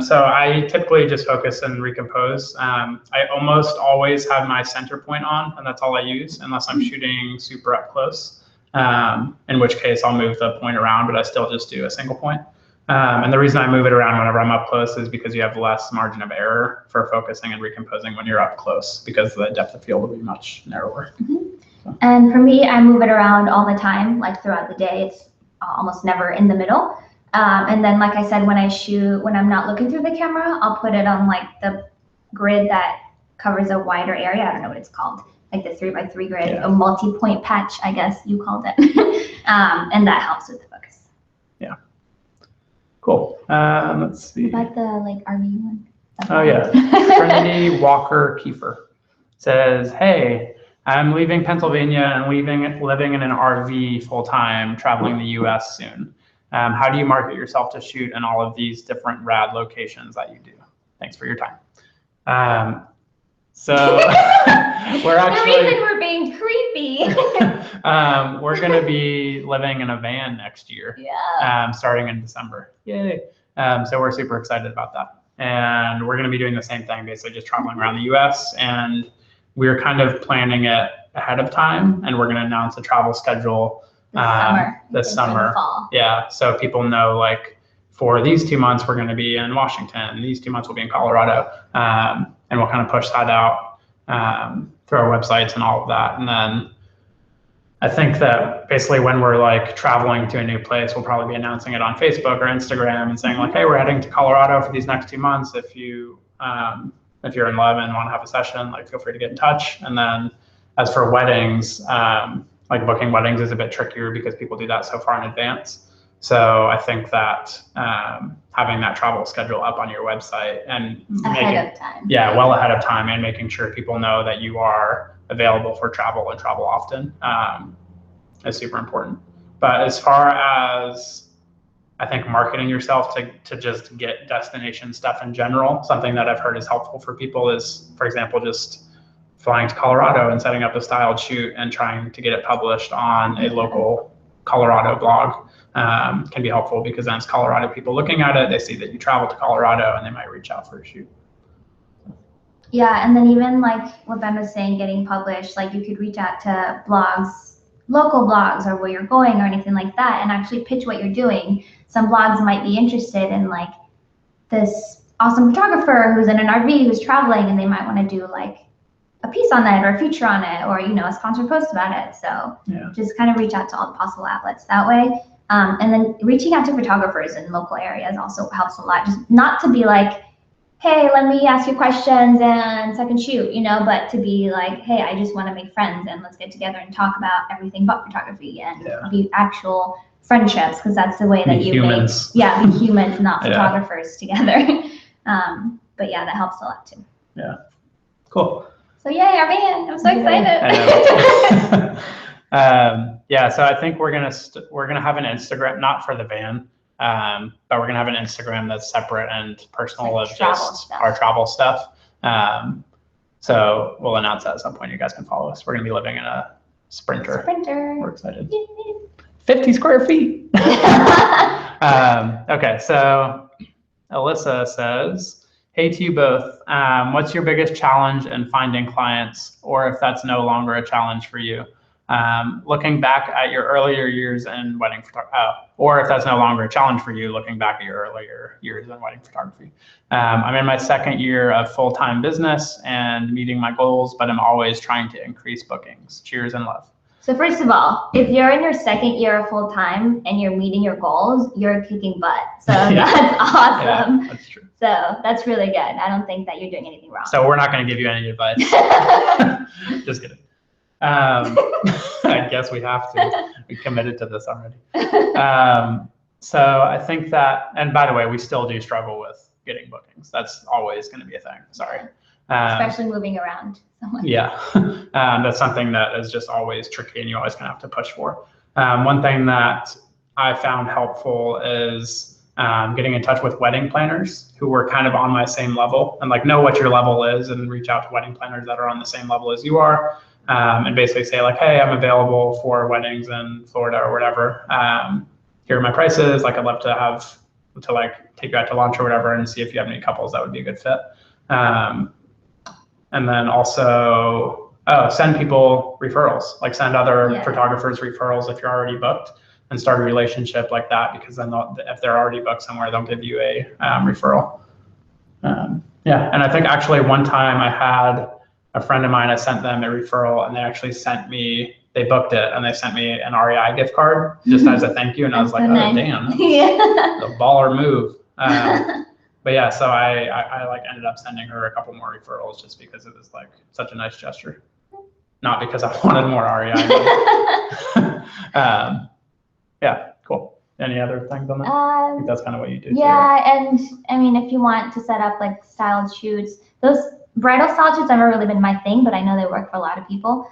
So I typically just focus and recompose. I almost always have my center point on, and that's all I use, unless I'm shooting super up close, in which case I'll move the point around, but I still just do a single point. And the reason I move it around whenever I'm up close is because you have less margin of error for focusing and recomposing when you're up close, because the depth of field will be much narrower. So. And for me, I move it around all the time, like throughout the day. It's almost never in the middle. And then, like I said, when I shoot, when I'm not looking through the camera, I'll put it on like the grid that covers a wider area. I don't know what it's called, like the 3x3 grid, a multi-point patch, I guess you called it. And that helps with the focus. Yeah. Cool. Let's see. About the like RV one. Oh yeah. Trinity Walker Kiefer says, hey, I'm leaving Pennsylvania and living in an RV full time, traveling the US soon. How do you market yourself to shoot in all of these different rad locations that you do? Thanks for your time. So we're actually. The reason we're being creepy. We're going to be living in a van next year. Yeah. Starting in December. Yay. So we're super excited about that. And we're going to be doing the same thing, basically just traveling around the US. And we're kind of planning it ahead of time. And we're going to announce a travel schedule this summer. Yeah. So people know, like, for these 2 months, we're going to be in Washington. These 2 months will be in Colorado. And we'll kind of push that out through our websites and all of that. And then I think that basically when we're like traveling to a new place, we'll probably be announcing it on Facebook or Instagram and saying like, hey, we're heading to Colorado for these next 2 months. If you're in love and want to have a session, like, feel free to get in touch. And then as for weddings, like booking weddings is a bit trickier because people do that so far in advance. So I think that having that travel schedule up on your website and ahead of time. Yeah, well ahead of time, and making sure people know that you are available for travel and travel often is super important. But as far as I think marketing yourself to just get destination stuff in general, something that I've heard is helpful for people is, for example, just flying to Colorado and setting up a styled shoot and trying to get it published on a local Colorado blog. Can be helpful because then it's Colorado people looking at it, they see that you travel to Colorado and they might reach out for a shoot. Yeah, and then even like what Ben was saying, getting published, like you could reach out to blogs, local blogs, or where you're going or anything like that, and actually pitch what you're doing. Some blogs might be interested in like this awesome photographer who's in an RV who's traveling, and they might want to do like a piece on it or a feature on it, or a sponsored post about it. So just kind of reach out to all the possible outlets that way. And then reaching out to photographers in local areas also helps a lot. Just not to be like, hey, let me ask you questions and second shoot, but to be like, hey, I just want to make friends and let's get together and talk about everything but photography and be actual friendships, because that's the way that you make be humans, not photographers together. But yeah, that helps a lot too. Yeah, cool. So yay, our van! I'm so excited. Yeah, so I think we're gonna have an Instagram, not for the van, but we're gonna have an Instagram that's separate and personal of just our travel stuff. So we'll announce that at some point. You guys can follow us. We're gonna be living in a Sprinter. We're excited. Yay. 50 square feet. Okay, so Alyssa says, hey to you both. What's your biggest challenge in finding clients, or if that's no longer a challenge for you? Looking back at your earlier years in wedding photography, or if that's no longer a challenge for you, looking back at your earlier years in wedding photography. I'm in my second year of full-time business and meeting my goals, but I'm always trying to increase bookings. Cheers and love. So first of all, if you're in your second year of full-time and you're meeting your goals, you're kicking butt. So that's awesome. Yeah, that's true. So that's really good. I don't think that you're doing anything wrong. So we're not going to give you any advice. Just kidding. I guess we have to. We committed to this already. So I think that, and by the way, we still do struggle with getting bookings. That's always going to be a thing. Sorry. Especially moving around. Yeah, that's something that is just always tricky and you always gonna have to push for. One thing that I found helpful is getting in touch with wedding planners who were kind of on my same level and like know what your level is and reach out to wedding planners that are on the same level as you are, and basically say like, hey, I'm available for weddings in Florida or whatever. Here are my prices. Like I'd love to like take you out to lunch or whatever and see if you have any couples that would be a good fit. And then also, send people referrals, like send other photographers referrals if you're already booked and start a relationship like that, because then if they're already booked somewhere, they'll give you a referral. Yeah, and I think actually one time I had a friend of mine, I sent them a referral and they actually they booked it and they sent me an REI gift card just as a thank you. And I was like, oh, damn, the baller move. But yeah, so I like ended up sending her a couple more referrals just because it was like such a nice gesture, not because I wanted more REI. Yeah, cool. Any other things on that? I think that's kind of what you do. Yeah, too. And I mean, if you want to set up like styled shoots, those bridal style shoots have never really been my thing, but I know they work for a lot of people.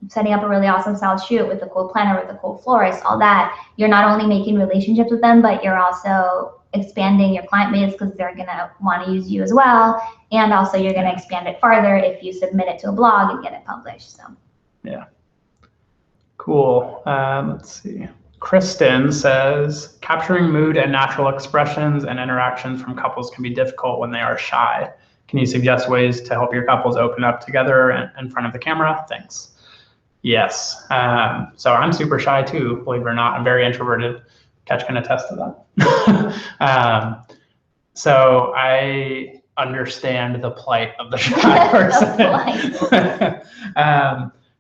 Setting up a really awesome styled shoot with a cool planner, with a cool florist, all that, you're not only making relationships with them, but you're also expanding your client base because they're gonna want to use you as well, and also you're gonna expand it farther if you submit it to a blog and get it published. So yeah, cool. Let's see. Kristen says capturing mood and natural expressions and interactions from couples can be difficult when they are shy. Can you suggest ways to help your couples open up together in front of the camera? Thanks. Yes. So I'm super shy too, believe it or not. I'm very introverted. Katch can attest to that. So I understand the plight of the shy person.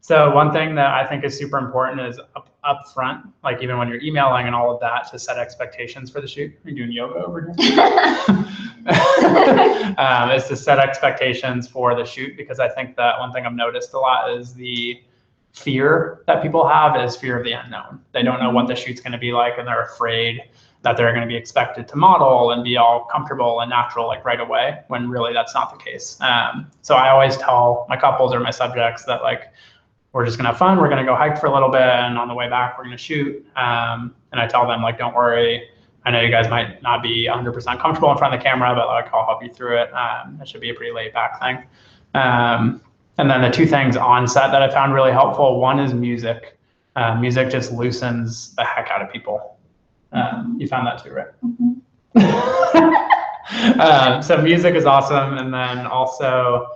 So one thing that I think is super important is up front, like even when you're emailing and all of that, to set expectations for the shoot. Are you doing yoga over here? Is to set expectations for the shoot, because I think that one thing I've noticed a lot is the fear that people have is fear of the unknown. They don't know what the shoot's going to be like, and they're afraid that they're going to be expected to model and be all comfortable and natural like right away, when really that's not the case. So I always tell my couples or my subjects that like, we're just going to have fun. We're going to go hike for a little bit, and on the way back, we're going to shoot. And I tell them like, don't worry. I know you guys might not be 100% comfortable in front of the camera, but like I'll help you through it. It should be a pretty laid back thing. And then the two things on set that I found really helpful, one is music. Music just loosens the heck out of people. You found that too, right? So music is awesome. And then also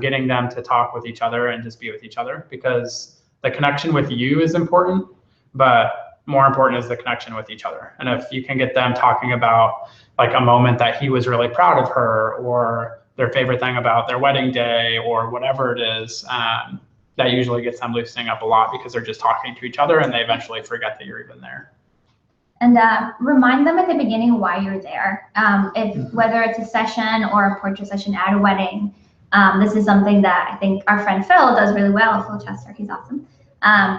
getting them to talk with each other and just be with each other, because the connection with you is important, but more important is the connection with each other. And if you can get them talking about like a moment that he was really proud of her, or their favorite thing about their wedding day, or whatever it is, that usually gets them loosening up a lot, because they're just talking to each other and they eventually forget that you're even there. And remind them at the beginning why you're there. Whether it's a session or a portrait session at a wedding, this is something that I think our friend Phil does really well. Phil Chester, he's awesome.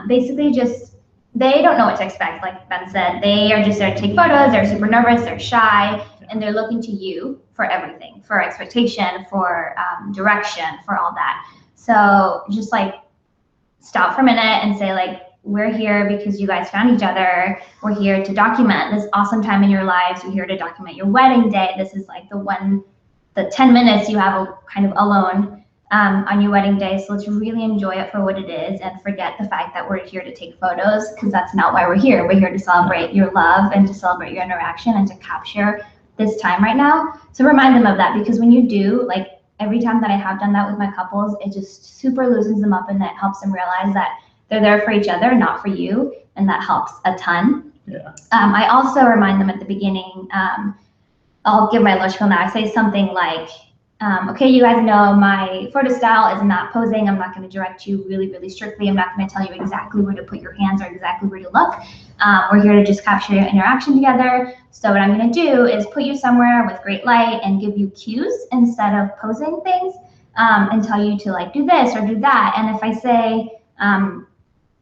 Basically just, they don't know what to expect. Like Ben said, they are just there to take photos. They're super nervous, they're shy, and they're looking to you for everything, for expectation, for direction, for all that. So just like stop for a minute and say like, we're here because you guys found each other. We're here to document this awesome time in your lives. We're here to document your wedding day. This is like the 10 minutes you have kind of alone on your wedding day. So let's really enjoy it for what it is and forget the fact that we're here to take photos, because that's not why we're here. We're here to celebrate your love and to celebrate your interaction and to capture this time right now. So remind them of that, because when you do, like every time that I have done that with my couples, it just super loosens them up, and that helps them realize that they're there for each other, not for you, and that helps a ton. Yeah. I also remind them at the beginning, I'll give my little spiel now. I say something like, okay, you guys know my photo style is not posing. I'm not going to direct you really, really strictly. I'm not going to tell you exactly where to put your hands or exactly where to look. We're here to just capture your interaction together. So what I'm going to do is put you somewhere with great light and give you cues instead of posing things, and tell you to like do this or do that. And if I say,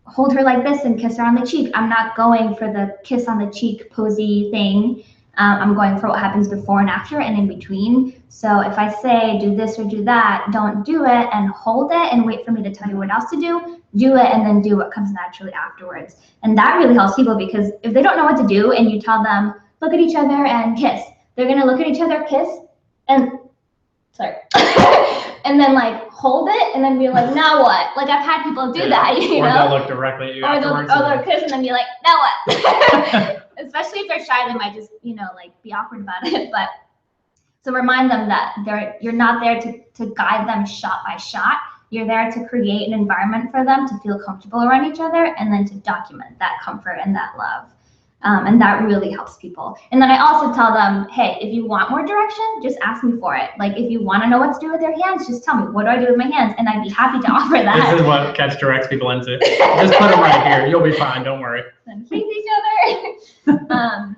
hold her like this and kiss her on the cheek. I'm not going for the kiss on the cheek posy thing. I'm going for what happens before and after and in between. So if I say do this or do that, don't do it and hold it and wait for me to tell you what else to do. Do it and then do what comes naturally afterwards. And that really helps people, because if they don't know what to do and you tell them, look at each other and kiss, they're gonna look at each other, kiss, and and then like hold it and then be like, now what? Like I've had people do that, you know? Or they'll look directly at you afterwards. Or they'll kiss and then be like, now what? Especially if they're shy, they might just, you know, like be awkward about it. But so remind them that you're not there to guide them shot by shot. You're there to create an environment for them to feel comfortable around each other, and then to document that comfort and that love. And that really helps people. And then I also tell them, hey, if you want more direction, just ask me for it. Like if you want to know what to do with your hands, just tell me, what do I do with my hands? And I'd be happy to offer that. This is what Katch directs people into. Just put them right here. You'll be fine. Don't worry. And face each other.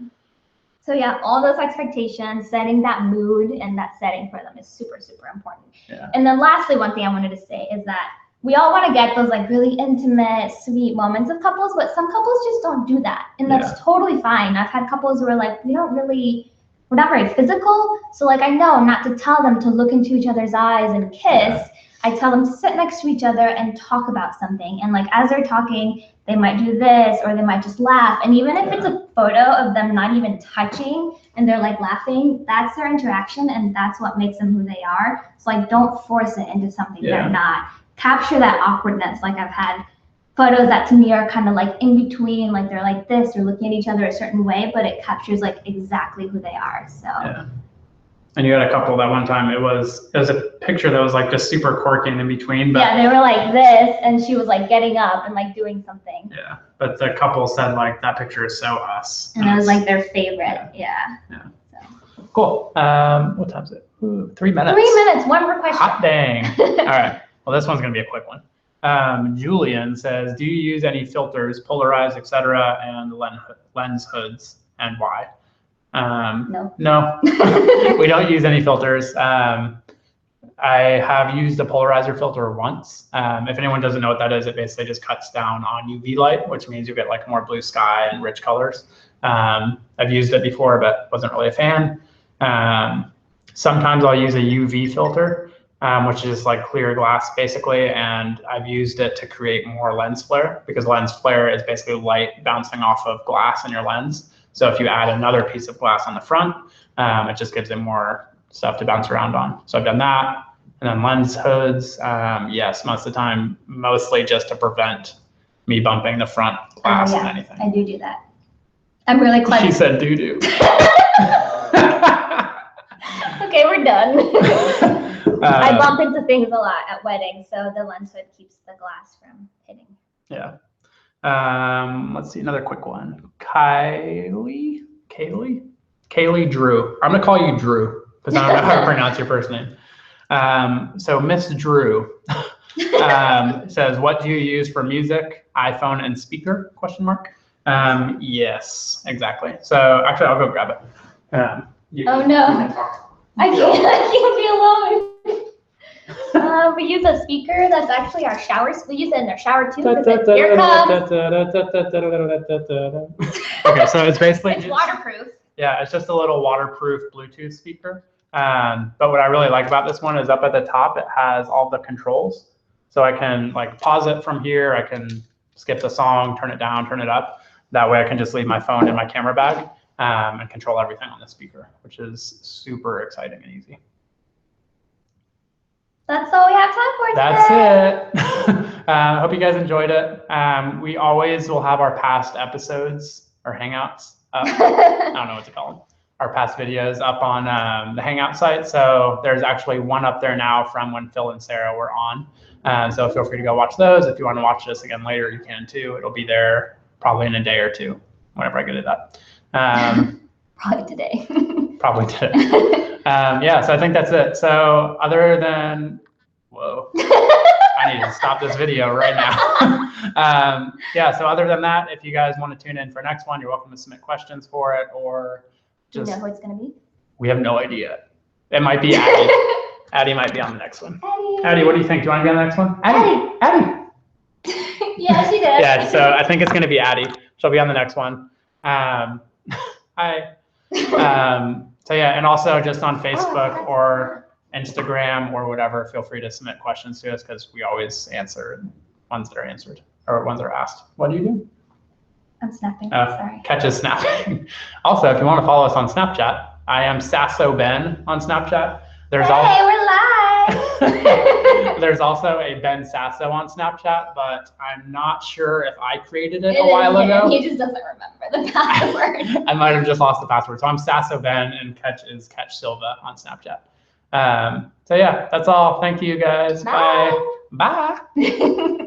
So yeah, all those expectations, setting that mood and that setting for them is super, super important. Yeah. And then lastly, one thing I wanted to say is that we all want to get those like really intimate, sweet moments of couples, but some couples just don't do that. And that's totally fine. I've had couples who are like, we're not very physical. So like, I know not to tell them to look into each other's eyes and kiss. Yeah. I tell them to sit next to each other and talk about something. And like, as they're talking, they might do this, or they might just laugh. And even if it's a photo of them not even touching and they're like laughing, that's their interaction and that's what makes them who they are. So like, don't force it into something they're not. Capture that awkwardness. Like I've had photos that to me are kind of like in between, like they're like this or looking at each other a certain way, but it captures like exactly who they are. So. Yeah. And you had a couple that one time it was a picture that was like just super quirky in between. But yeah, they were like this, and she was like getting up and like doing something. Yeah, but the couple said like that picture is so us. And it was like their favorite. Yeah. So. Cool. What time is it? Ooh, 3 minutes. 3 minutes. One more question. Hot dang. All right. Well, this one's gonna be a quick one. Julian says, do you use any filters, polarize, etc., and lens hoods, and why? No, we don't use any filters. I have used a polarizer filter once. If anyone doesn't know what that is, it basically just cuts down on UV light, which means you get like more blue sky and rich colors. I've used it before, but wasn't really a fan. Sometimes I'll use a UV filter, which is like clear glass basically, and I've used it to create more lens flare, because lens flare is basically light bouncing off of glass in your lens. So if you add another piece of glass on the front, it just gives it more stuff to bounce around on. So I've done that. And then lens hoods, yes, most of the time, mostly just to prevent me bumping the front glass and anything. I do that. I'm really clever. She said doo-doo. Okay, we're done. I bump into things a lot at weddings, so the lens hood keeps the glass from hitting. Yeah. Let's see, another quick one. Kaylee Drew. I'm gonna call you Drew because I don't know how to pronounce your first name. So Miss Drew says, what do you use for music, iPhone and speaker, ? Yes, exactly. So actually I'll go grab it. Oh no, I can't be alone. We use a speaker that's actually our shower. We use it in our shower too. Here comes. Okay, so it's basically it's waterproof. Yeah, it's just a little waterproof Bluetooth speaker. But what I really like about this one is up at the top, it has all the controls. So I can like pause it from here. I can skip the song, turn it down, turn it up. That way I can just leave my phone in my camera bag and control everything on the speaker, which is super exciting and easy. That's all we have time for today. That's it. Hope you guys enjoyed it. We always will have our past episodes or Hangouts up. I don't know what to call them. Our past videos up on the Hangout site. So there's actually one up there now from when Phil and Sarah were on. So feel free to go watch those. If you want to watch this again later, you can too. It'll be there probably in a day or two, whenever I get it up. Probably today. Probably today. Yeah, so I think that's it. So other than, whoa, I need to stop this video right now. Yeah, so other than that, if you guys want to tune in for next one, you're welcome to submit questions for it, or just. Do you know who it's going to be? We have no idea. It might be Addie. Addie might be on the next one. Addie, what do you think? Do you want to be on the next one? Addie. Yeah, she did. Yeah, so I think it's going to be Addie. She'll be on the next one. Hi. So yeah, and also just on Facebook or Instagram or whatever, feel free to submit questions to us because we always answer ones that are answered or ones that are asked. What do you do? I'm snapping. Sorry. Katch is snapping. Also, if you want to follow us on Snapchat, I am Sasso Ben on Snapchat. We're live. There's also a Ben Sasso on Snapchat, but I'm not sure if I created it a while ago. He just doesn't remember the password. I might have just lost the password. So I'm Sasso Ben and Katch is Katch Silva on Snapchat. So yeah, that's all. Thank you guys. Bye. Bye.